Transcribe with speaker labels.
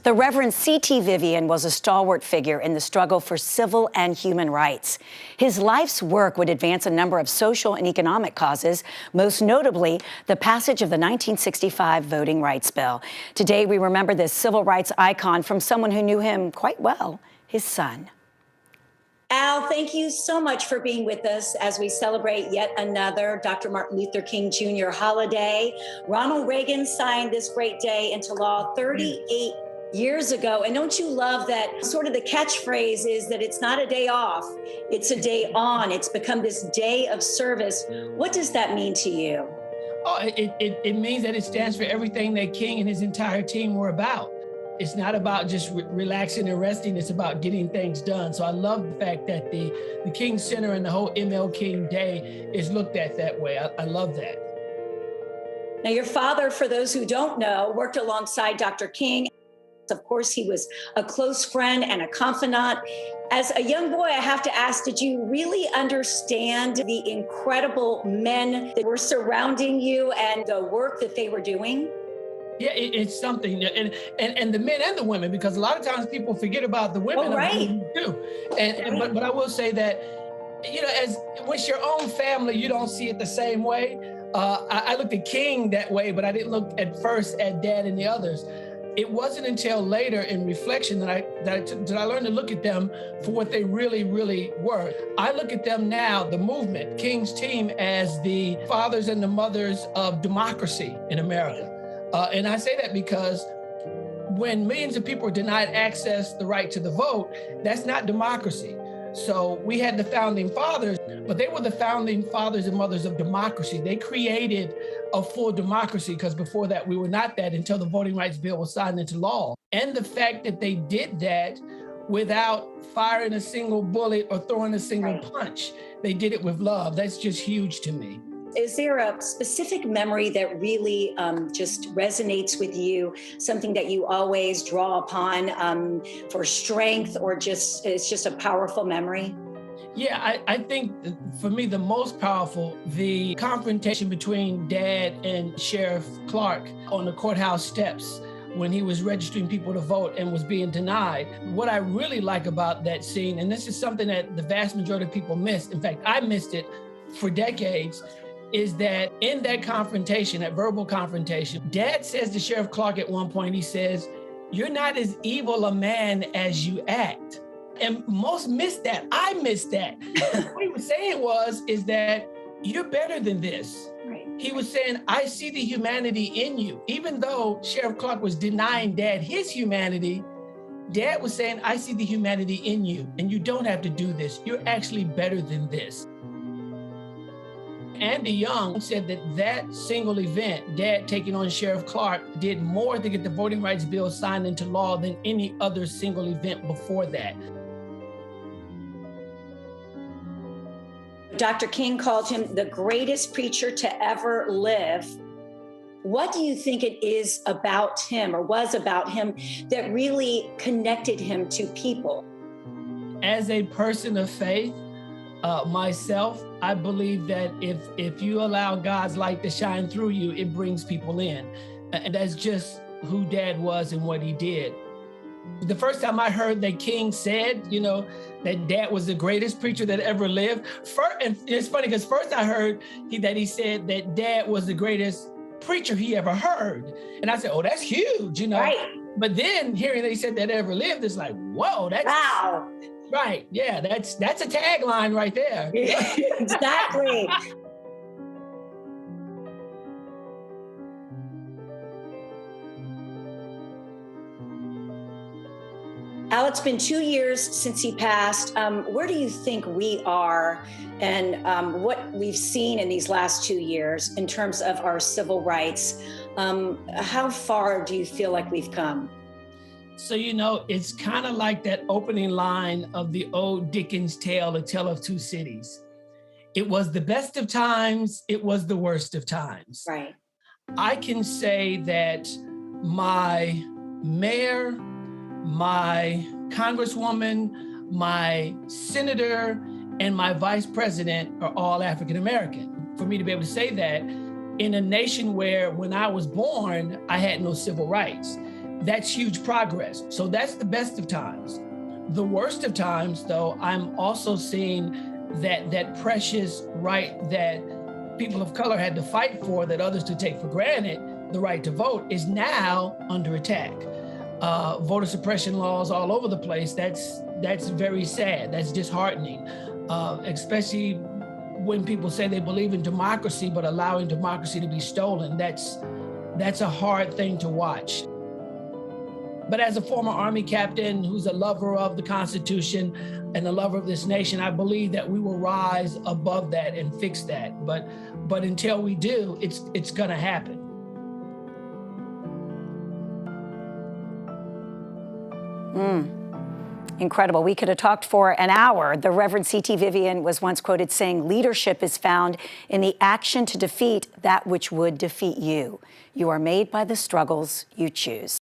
Speaker 1: The Reverend C.T. Vivian was a stalwart figure in the struggle for civil and human rights. His life's work would advance a number of social and economic causes, most notably the passage of the 1965 Voting Rights Bill. Today, we remember this civil rights icon from someone who knew him quite well, his son. Al, thank you so much for being with us as we celebrate yet another Dr. Martin Luther King Jr. holiday. Ronald Reagan signed this great day into law 38 years ago. And don't you love that sort of the catchphrase is that it's not a day off, it's a day on. It's become this day of service. What does that mean to you?
Speaker 2: Oh, it means that it stands for everything that King and his entire team were about. It's not about just relaxing and resting, it's about getting things done. So I love the fact that the King Center and the whole MLK Day is looked at that way. I love that.
Speaker 1: Now, your father, for those who don't know, worked alongside Dr. King. Of course, he was a close friend and a confidant. As a young boy, I have to ask, did you really understand the incredible men that were surrounding you and the work that they were doing?
Speaker 2: Yeah, it's something, and the men and the women, because a lot of times people forget about the women.
Speaker 1: Oh, right.
Speaker 2: Too. But I will say that, you know, as with your own family, you don't see it the same way. I looked at King that way, but I didn't look at first at Dad and the others. It wasn't until later in reflection that I learned to look at them for what they really, really were. I look at them now, the movement, King's team, as the fathers and the mothers of democracy in America. And I say that because when millions of people are denied access, the right to the vote, that's not democracy. So we had the founding fathers, but they were the founding fathers and mothers of democracy. They created a full democracy, because before that, we were not that until the Voting Rights Bill was signed into law. And the fact that they did that without firing a single bullet or throwing a single punch, they did it with love. That's just huge to me.
Speaker 1: Is there a specific memory that really just resonates with you, something that you always draw upon for strength, or just it's just a powerful memory?
Speaker 2: Yeah, I think for me, the most powerful, the confrontation between Dad and Sheriff Clark on the courthouse steps when he was registering people to vote and was being denied. What I really like about that scene, and this is something that the vast majority of people missed, in fact, I missed it for decades, is that in that confrontation, that verbal confrontation, Dad says to Sheriff Clark at one point, he says, "You're not as evil a man as you act." And most missed that. I missed that. What he was saying is that you're better than this.
Speaker 1: Right.
Speaker 2: He was saying, I see the humanity in you. Even though Sheriff Clark was denying Dad his humanity, Dad was saying, I see the humanity in you, and you don't have to do this. You're actually better than this. Andy Young said that single event, Dad taking on Sheriff Clark, did more to get the Voting Rights Bill signed into law than any other single event before that.
Speaker 1: Dr. King called him the greatest preacher to ever live. What do you think it is about him, or was about him, that really connected him to people?
Speaker 2: As a person of faith, myself, I believe that if you allow God's light to shine through you, it brings people in. And that's just who Dad was and what he did. The first time I heard that King said, you know, that Dad was the greatest preacher that ever lived, and it's funny because first I heard that he said that Dad was the greatest preacher he ever heard. And I said, oh, that's huge, you know.
Speaker 1: Right.
Speaker 2: But then hearing that he said that ever lived, it's like, whoa, that's
Speaker 1: wow.
Speaker 2: Right, yeah, that's a tagline right there.
Speaker 1: Exactly. Al, it's been 2 years since he passed. Where do you think we are, and what we've seen in these last 2 years in terms of our civil rights? How far do you feel like we've come?
Speaker 2: So, you know, it's kind of like that opening line of the old Dickens tale, A Tale of Two Cities. It was the best of times, it was the worst of times.
Speaker 1: Right.
Speaker 2: I can say that my mayor, my congresswoman, my senator, and my vice president are all African American. For me to be able to say that in a nation where when I was born, I had no civil rights. that's huge progress. So that's the best of times. The worst of times, though, I'm also seeing that precious right that people of color had to fight for, that others to take for granted, the right to vote, is now under attack. Voter suppression laws all over the place. That's very sad. That's disheartening, especially when people say they believe in democracy, but allowing democracy to be stolen. That's a hard thing to watch. But as a former Army captain who's a lover of the Constitution and a lover of this nation, I believe that we will rise above that and fix that. But until we do, it's going to happen.
Speaker 1: Incredible. We could have talked for an hour. The Reverend C.T. Vivian was once quoted saying, "Leadership is found in the action to defeat that which would defeat you. You are made by the struggles you choose."